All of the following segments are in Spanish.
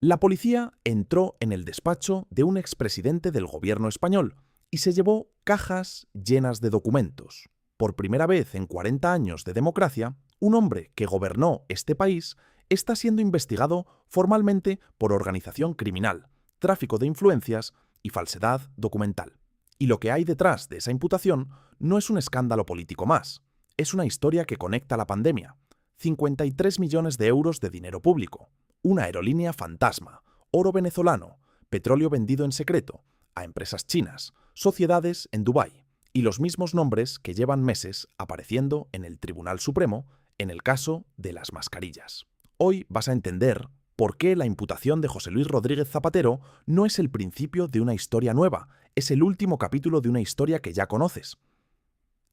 La policía entró en el despacho de un expresidente del gobierno español y se llevó cajas llenas de documentos. Por primera vez en 40 años de democracia, un hombre que gobernó este país está siendo investigado formalmente por organización criminal, tráfico de influencias y falsedad documental. Y lo que hay detrás de esa imputación no es un escándalo político más, es una historia que conecta la pandemia. 53 millones de euros de dinero público, una aerolínea fantasma, oro venezolano, petróleo vendido en secreto, a empresas chinas, sociedades en Dubái, y los mismos nombres que llevan meses apareciendo en el Tribunal Supremo en el caso de las mascarillas. Hoy vas a entender por qué la imputación de José Luis Rodríguez Zapatero no es el principio de una historia nueva, es el último capítulo de una historia que ya conoces.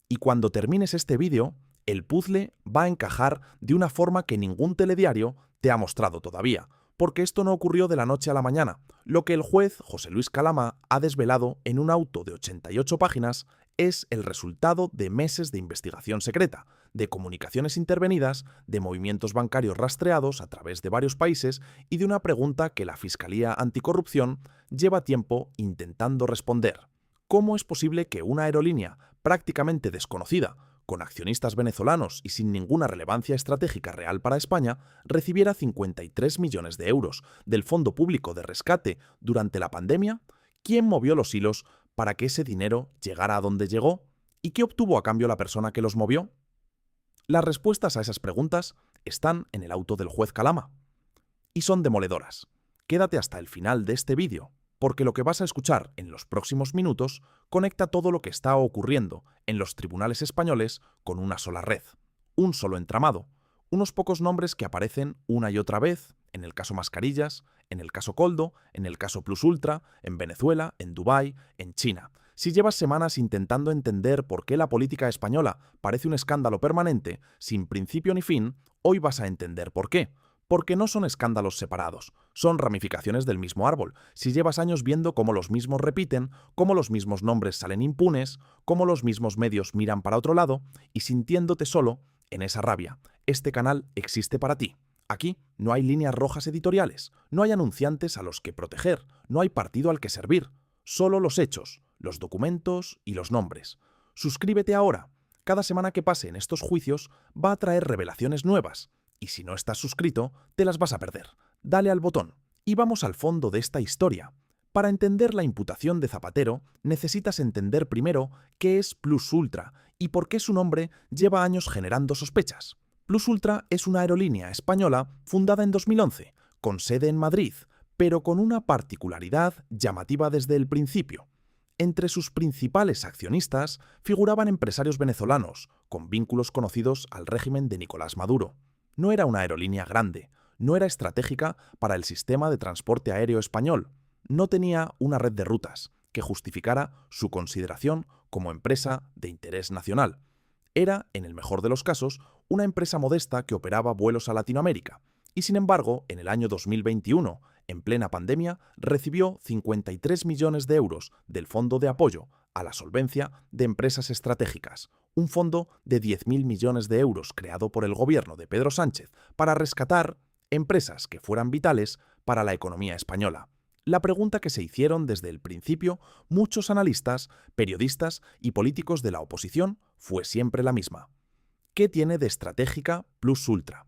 Y cuando termines este vídeo, el puzzle va a encajar de una forma que ningún telediario te ha mostrado todavía, porque esto no ocurrió de la noche a la mañana. Lo que el juez José Luis Calama ha desvelado en un auto de 88 páginas es el resultado de meses de investigación secreta, de comunicaciones intervenidas, de movimientos bancarios rastreados a través de varios países y de una pregunta que la Fiscalía Anticorrupción lleva tiempo intentando responder. ¿Cómo es posible que una aerolínea prácticamente desconocida, con accionistas venezolanos y sin ninguna relevancia estratégica real para España, recibiera 53 millones de euros del Fondo Público de Rescate durante la pandemia? ¿Quién movió los hilos para que ese dinero llegara a donde llegó? ¿Y qué obtuvo a cambio la persona que los movió? Las respuestas a esas preguntas están en el auto del juez Calama. Y son demoledoras. Quédate hasta el final de este vídeo, porque lo que vas a escuchar en los próximos minutos conecta todo lo que está ocurriendo en los tribunales españoles con una sola red, un solo entramado, unos pocos nombres que aparecen una y otra vez, en el caso Mascarillas, en el caso Coldo, en el caso Plus Ultra, en Venezuela, en Dubái, en China. Si llevas semanas intentando entender por qué la política española parece un escándalo permanente, sin principio ni fin, hoy vas a entender por qué. Porque no son escándalos separados, son ramificaciones del mismo árbol. Si llevas años viendo cómo los mismos repiten, cómo los mismos nombres salen impunes, cómo los mismos medios miran para otro lado, y sintiéndote solo en esa rabia, este canal existe para ti. Aquí no hay líneas rojas editoriales, no hay anunciantes a los que proteger, no hay partido al que servir, solo los hechos, los documentos y los nombres. Suscríbete ahora. Cada semana que pase en estos juicios va a traer revelaciones nuevas. Y si no estás suscrito, te las vas a perder. Dale al botón. Y vamos al fondo de esta historia. Para entender la imputación de Zapatero, necesitas entender primero qué es Plus Ultra y por qué su nombre lleva años generando sospechas. Plus Ultra es una aerolínea española fundada en 2011, con sede en Madrid, pero con una particularidad llamativa desde el principio. Entre sus principales accionistas figuraban empresarios venezolanos, con vínculos conocidos al régimen de Nicolás Maduro. No era una aerolínea grande, no era estratégica para el sistema de transporte aéreo español, no tenía una red de rutas que justificara su consideración como empresa de interés nacional. Era, en el mejor de los casos, una empresa modesta que operaba vuelos a Latinoamérica, y sin embargo, en el año 2021, en plena pandemia, recibió 53 millones de euros del Fondo de Apoyo a la Solvencia de Empresas Estratégicas, un fondo de 10.000 millones de euros creado por el gobierno de Pedro Sánchez para rescatar empresas que fueran vitales para la economía española. La pregunta que se hicieron desde el principio muchos analistas, periodistas y políticos de la oposición fue siempre la misma. ¿Qué tiene de estratégica Plus Ultra?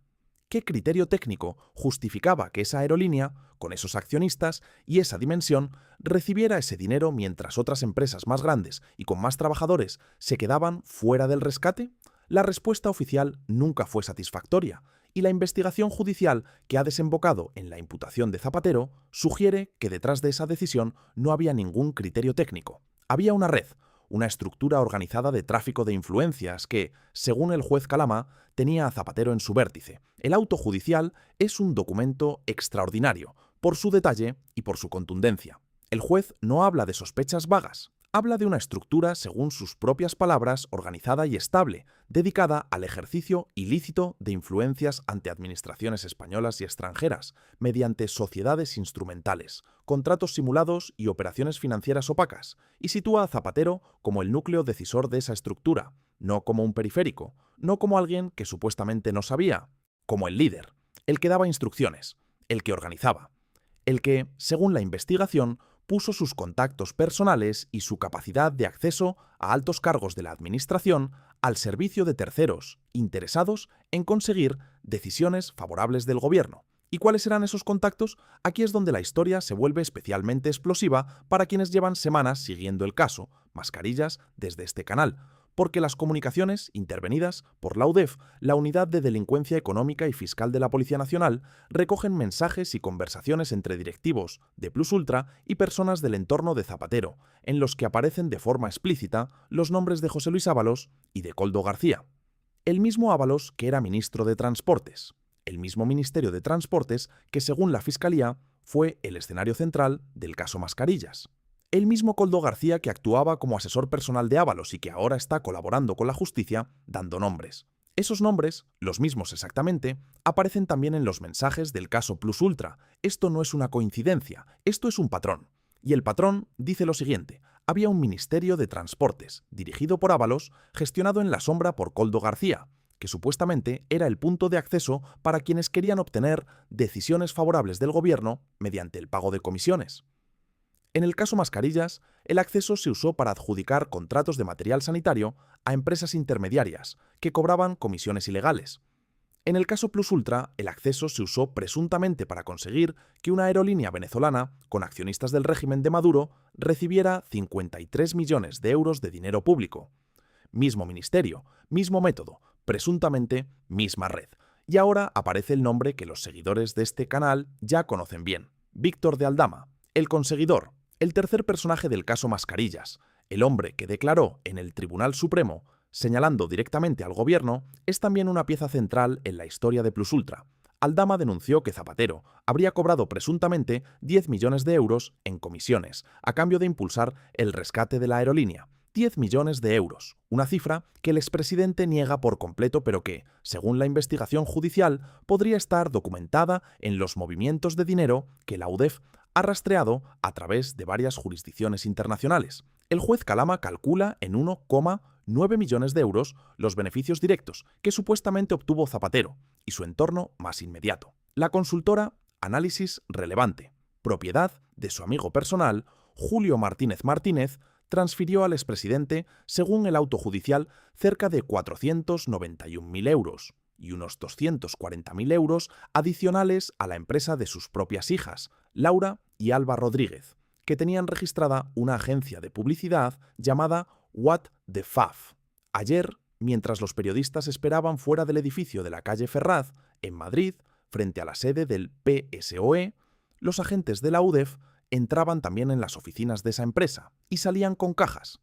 ¿Qué criterio técnico justificaba que esa aerolínea, con esos accionistas y esa dimensión, recibiera ese dinero mientras otras empresas más grandes y con más trabajadores se quedaban fuera del rescate? La respuesta oficial nunca fue satisfactoria, y la investigación judicial que ha desembocado en la imputación de Zapatero sugiere que detrás de esa decisión no había ningún criterio técnico. Había una red, una estructura organizada de tráfico de influencias que, según el juez Calama, tenía a Zapatero en su vértice. El auto judicial es un documento extraordinario, por su detalle y por su contundencia. El juez no habla de sospechas vagas, habla de una estructura, según sus propias palabras, organizada y estable, dedicada al ejercicio ilícito de influencias ante administraciones españolas y extranjeras, mediante sociedades instrumentales, contratos simulados y operaciones financieras opacas, y sitúa a Zapatero como el núcleo decisor de esa estructura, no como un periférico, no como alguien que supuestamente no sabía, como el líder, el que daba instrucciones, el que organizaba. el que, según la investigación, puso sus contactos personales y su capacidad de acceso a altos cargos de la administración al servicio de terceros interesados en conseguir decisiones favorables del gobierno. ¿Y cuáles eran esos contactos? Aquí es donde la historia se vuelve especialmente explosiva para quienes llevan semanas siguiendo el caso Mascarillas desde este canal, porque las comunicaciones intervenidas por la UDEF, la Unidad de Delincuencia Económica y Fiscal de la Policía Nacional, recogen mensajes y conversaciones entre directivos de Plus Ultra y personas del entorno de Zapatero, en los que aparecen de forma explícita los nombres de José Luis Ábalos y de Koldo García. El mismo Ábalos que era ministro de Transportes, el mismo Ministerio de Transportes que, según la Fiscalía, fue el escenario central del caso Mascarillas. El mismo Koldo García que actuaba como asesor personal de Ábalos y que ahora está colaborando con la justicia dando nombres. Esos nombres, los mismos exactamente, aparecen también en los mensajes del caso Plus Ultra. Esto no es una coincidencia, esto es un patrón. Y el patrón dice lo siguiente: había un Ministerio de Transportes, dirigido por Ábalos, gestionado en la sombra por Koldo García, que supuestamente era el punto de acceso para quienes querían obtener decisiones favorables del gobierno mediante el pago de comisiones. En el caso Mascarillas, el acceso se usó para adjudicar contratos de material sanitario a empresas intermediarias, que cobraban comisiones ilegales. En el caso Plus Ultra, el acceso se usó presuntamente para conseguir que una aerolínea venezolana, con accionistas del régimen de Maduro, recibiera 53 millones de euros de dinero público. Mismo ministerio, mismo método, presuntamente misma red. Y ahora aparece el nombre que los seguidores de este canal ya conocen bien: Víctor de Aldama, el conseguidor, el tercer personaje del caso Mascarillas, el hombre que declaró en el Tribunal Supremo, señalando directamente al gobierno, es también una pieza central en la historia de Plus Ultra. Aldama denunció que Zapatero habría cobrado presuntamente 10 millones de euros en comisiones, a cambio de impulsar el rescate de la aerolínea. 10 millones de euros, una cifra que el expresidente niega por completo, pero que, según la investigación judicial, podría estar documentada en los movimientos de dinero que la UDEF ha rastreado a través de varias jurisdicciones internacionales. El juez Calama calcula en 1,9 millones de euros los beneficios directos que supuestamente obtuvo Zapatero y su entorno más inmediato. La consultora Análisis Relevante, propiedad de su amigo personal, Julio Martínez Martínez, transfirió al expresidente, según el auto judicial, cerca de 491.000 euros y unos 240.000 euros adicionales a la empresa de sus propias hijas, Laura y Alba Rodríguez, que tenían registrada una agencia de publicidad llamada What the Faf. Ayer, mientras los periodistas esperaban fuera del edificio de la calle Ferraz, en Madrid, frente a la sede del PSOE, los agentes de la UDEF entraban también en las oficinas de esa empresa y salían con cajas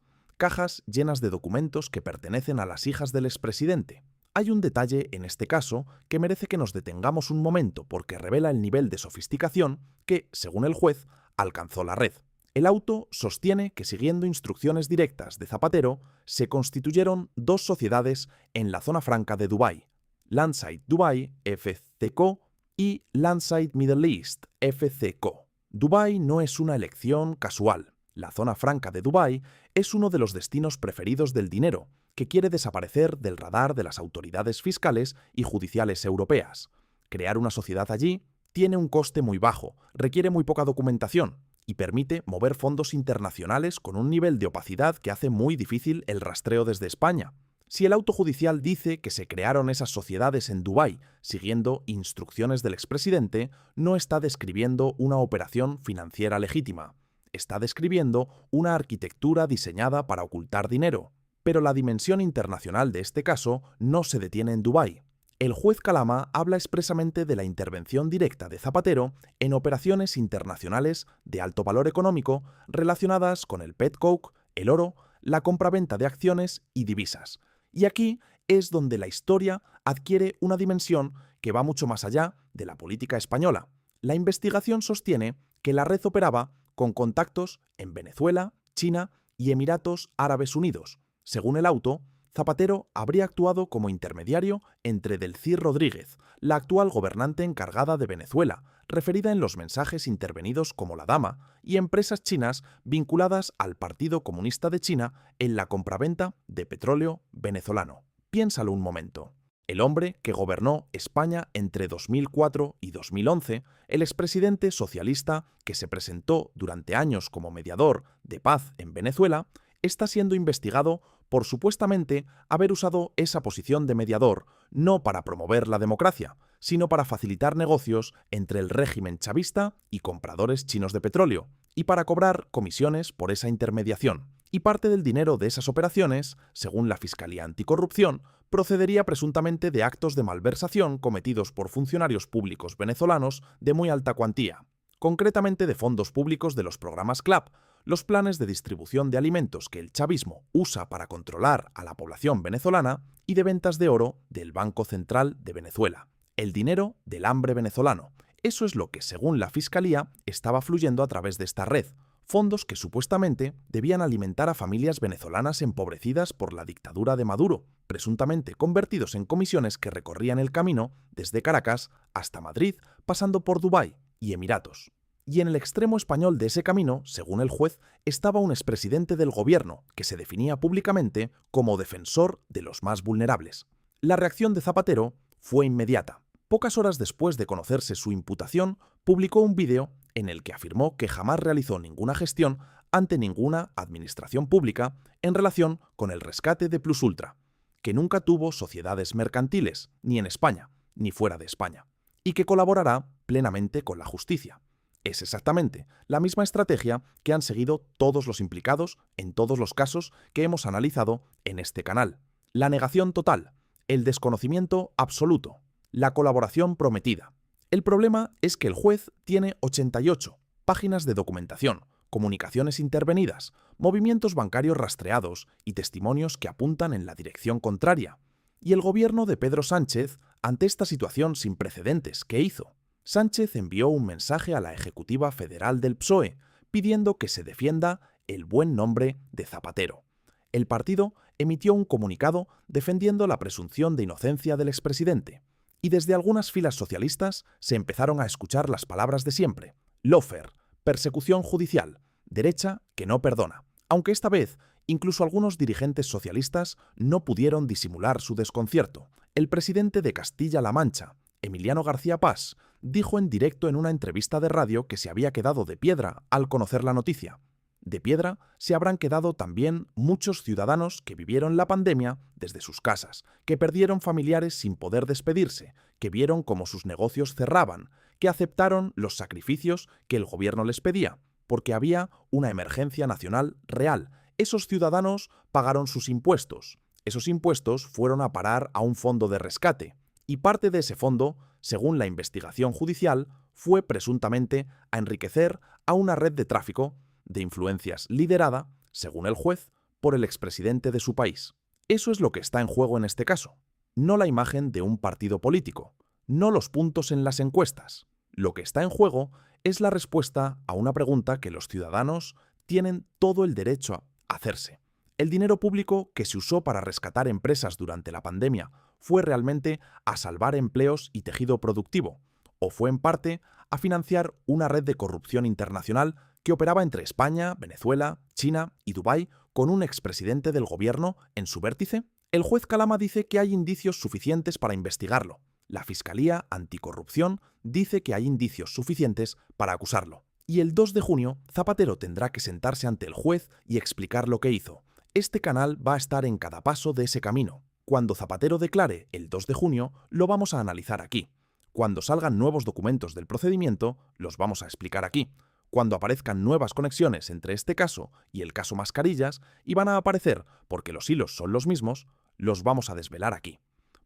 llenas de documentos que pertenecen a las hijas del expresidente. Hay un detalle en este caso que merece que nos detengamos un momento porque revela el nivel de sofisticación que, según el juez, alcanzó la red. El auto sostiene que, siguiendo instrucciones directas de Zapatero, se constituyeron dos sociedades en la zona franca de Dubái: Landside Dubai FCCO y Landside Middle East FCCO. Dubái no es una elección casual. La zona franca de Dubái es uno de los destinos preferidos del dinero, que quiere desaparecer del radar de las autoridades fiscales y judiciales europeas. Crear una sociedad allí tiene un coste muy bajo, requiere muy poca documentación y permite mover fondos internacionales con un nivel de opacidad que hace muy difícil el rastreo desde España. Si el auto judicial dice que se crearon esas sociedades en Dubái siguiendo instrucciones del expresidente, no está describiendo una operación financiera legítima. Está describiendo una arquitectura diseñada para ocultar dinero. Pero la dimensión internacional de este caso no se detiene en Dubái. El juez Calama habla expresamente de la intervención directa de Zapatero en operaciones internacionales de alto valor económico relacionadas con el pet coke, el oro, la compraventa de acciones y divisas. Y aquí es donde la historia adquiere una dimensión que va mucho más allá de la política española. La investigación sostiene que la red operaba con contactos en Venezuela, China y Emiratos Árabes Unidos. Según el auto, Zapatero habría actuado como intermediario entre Delcy Rodríguez, la actual gobernante encargada de Venezuela, referida en los mensajes intervenidos como la dama, y empresas chinas vinculadas al Partido Comunista de China en la compraventa de petróleo venezolano. Piénsalo un momento. El hombre que gobernó España entre 2004 y 2011, el expresidente socialista que se presentó durante años como mediador de paz en Venezuela, está siendo investigado por supuestamente haber usado esa posición de mediador no para promover la democracia, sino para facilitar negocios entre el régimen chavista y compradores chinos de petróleo, y para cobrar comisiones por esa intermediación. Y parte del dinero de esas operaciones, según la Fiscalía Anticorrupción, procedería presuntamente de actos de malversación cometidos por funcionarios públicos venezolanos de muy alta cuantía, concretamente de fondos públicos de los programas CLAP, los planes de distribución de alimentos que el chavismo usa para controlar a la población venezolana, y de ventas de oro del Banco Central de Venezuela, el dinero del hambre venezolano. Eso es lo que, según la Fiscalía, estaba fluyendo a través de esta red, fondos que supuestamente debían alimentar a familias venezolanas empobrecidas por la dictadura de Maduro, presuntamente convertidos en comisiones que recorrían el camino desde Caracas hasta Madrid, pasando por Dubái y Emiratos. Y en el extremo español de ese camino, según el juez, estaba un expresidente del gobierno que se definía públicamente como defensor de los más vulnerables. La reacción de Zapatero fue inmediata. Pocas horas después de conocerse su imputación, publicó un vídeo en el que afirmó que jamás realizó ninguna gestión ante ninguna administración pública en relación con el rescate de Plus Ultra, que nunca tuvo sociedades mercantiles, ni en España, ni fuera de España, y que colaborará plenamente con la justicia. Es exactamente la misma estrategia que han seguido todos los implicados en todos los casos que hemos analizado en este canal. La negación total, el desconocimiento absoluto, la colaboración prometida. El problema es que el juez tiene 88 páginas de documentación, comunicaciones intervenidas, movimientos bancarios rastreados y testimonios que apuntan en la dirección contraria. Y el gobierno de Pedro Sánchez, ante esta situación sin precedentes, ¿qué hizo? Sánchez envió un mensaje a la Ejecutiva Federal del PSOE pidiendo que se defienda el buen nombre de Zapatero. El partido emitió un comunicado defendiendo la presunción de inocencia del expresidente. Y desde algunas filas socialistas se empezaron a escuchar las palabras de siempre: lawfare, persecución judicial, derecha que no perdona. Aunque esta vez, incluso algunos dirigentes socialistas no pudieron disimular su desconcierto. El presidente de Castilla-La Mancha, Emiliano García Paz, dijo en directo en una entrevista de radio que se había quedado de piedra al conocer la noticia. De piedra se habrán quedado también muchos ciudadanos que vivieron la pandemia desde sus casas, que perdieron familiares sin poder despedirse, que vieron cómo sus negocios cerraban, que aceptaron los sacrificios que el gobierno les pedía, porque había una emergencia nacional real. Esos ciudadanos pagaron sus impuestos. Esos impuestos fueron a parar a un fondo de rescate, y parte de ese fondo, según la investigación judicial, fue presuntamente a enriquecer a una red de tráfico de influencias liderada, según el juez, por el expresidente de su país. Eso es lo que está en juego en este caso. No la imagen de un partido político, no los puntos en las encuestas. Lo que está en juego es la respuesta a una pregunta que los ciudadanos tienen todo el derecho a hacerse. ¿El dinero público que se usó para rescatar empresas durante la pandemia fue realmente a salvar empleos y tejido productivo? ¿O fue en parte a financiar una red de corrupción internacional que operaba entre España, Venezuela, China y Dubái con un expresidente del gobierno en su vértice? El juez Calama dice que hay indicios suficientes para investigarlo. La Fiscalía Anticorrupción dice que hay indicios suficientes para acusarlo. Y el 2 de junio, Zapatero tendrá que sentarse ante el juez y explicar lo que hizo. Este canal va a estar en cada paso de ese camino. Cuando Zapatero declare el 2 de junio, lo vamos a analizar aquí. Cuando salgan nuevos documentos del procedimiento, los vamos a explicar aquí. Cuando aparezcan nuevas conexiones entre este caso y el caso Mascarillas, y van a aparecer porque los hilos son los mismos, los vamos a desvelar aquí.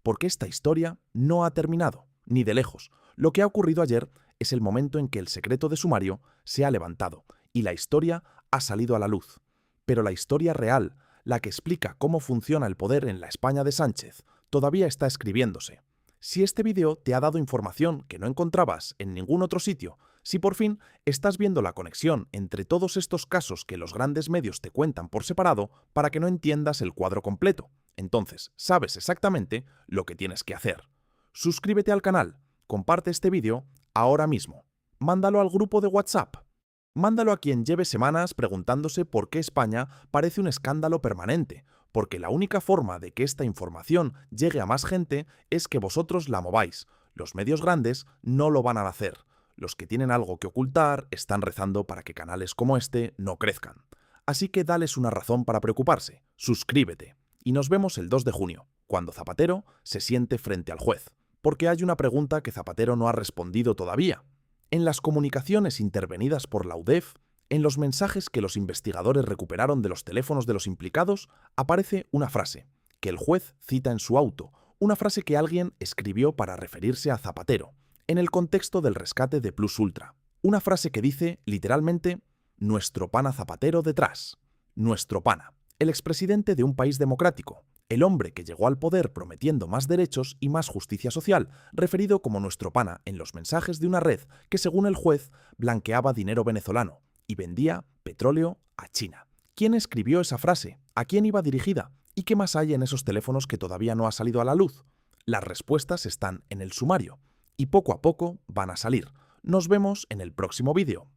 Porque esta historia no ha terminado, ni de lejos. Lo que ha ocurrido ayer es el momento en que el secreto de sumario se ha levantado y la historia ha salido a la luz. Pero la historia real, la que explica cómo funciona el poder en la España de Sánchez, todavía está escribiéndose. Si este vídeo te ha dado información que no encontrabas en ningún otro sitio, si por fin estás viendo la conexión entre todos estos casos que los grandes medios te cuentan por separado para que no entiendas el cuadro completo, entonces sabes exactamente lo que tienes que hacer. Suscríbete al canal, comparte este vídeo ahora mismo, mándalo al grupo de WhatsApp, mándalo a quien lleve semanas preguntándose por qué España parece un escándalo permanente, porque la única forma de que esta información llegue a más gente es que vosotros la mováis. Los medios grandes no lo van a hacer. Los que tienen algo que ocultar están rezando para que canales como este no crezcan. Así que dales una razón para preocuparse. Suscríbete. Y nos vemos el 2 de junio, cuando Zapatero se siente frente al juez. Porque hay una pregunta que Zapatero no ha respondido todavía. En las comunicaciones intervenidas por la UDEF, en los mensajes que los investigadores recuperaron de los teléfonos de los implicados, aparece una frase, que el juez cita en su auto, una frase que alguien escribió para referirse a Zapatero, en el contexto del rescate de Plus Ultra. Una frase que dice, literalmente, nuestro pana Zapatero detrás. Nuestro pana, el expresidente de un país democrático, el hombre que llegó al poder prometiendo más derechos y más justicia social, referido como nuestro pana en los mensajes de una red que, según el juez, blanqueaba dinero venezolano y vendía petróleo a China. ¿Quién escribió esa frase? ¿A quién iba dirigida? ¿Y qué más hay en esos teléfonos que todavía no ha salido a la luz? Las respuestas están en el sumario y poco a poco van a salir. Nos vemos en el próximo vídeo.